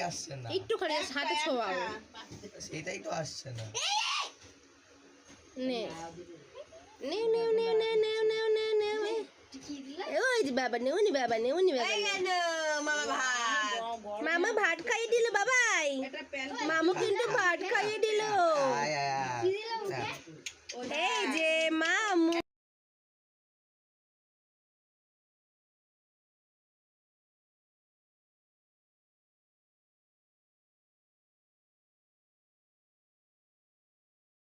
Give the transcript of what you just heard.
আসছে না, একটুখানি হাতে ছোঁয়া। সেটাই তো আসছে না। নে নে নে নে নে নে নে নে নে ওই যে বাবা নে উনি বাবা নে উনি বাবা মামা ভাত খাইয়ে দিল বাবাই, মামু কিন্তু ভাত খাইয়ে দিল। এই যে মা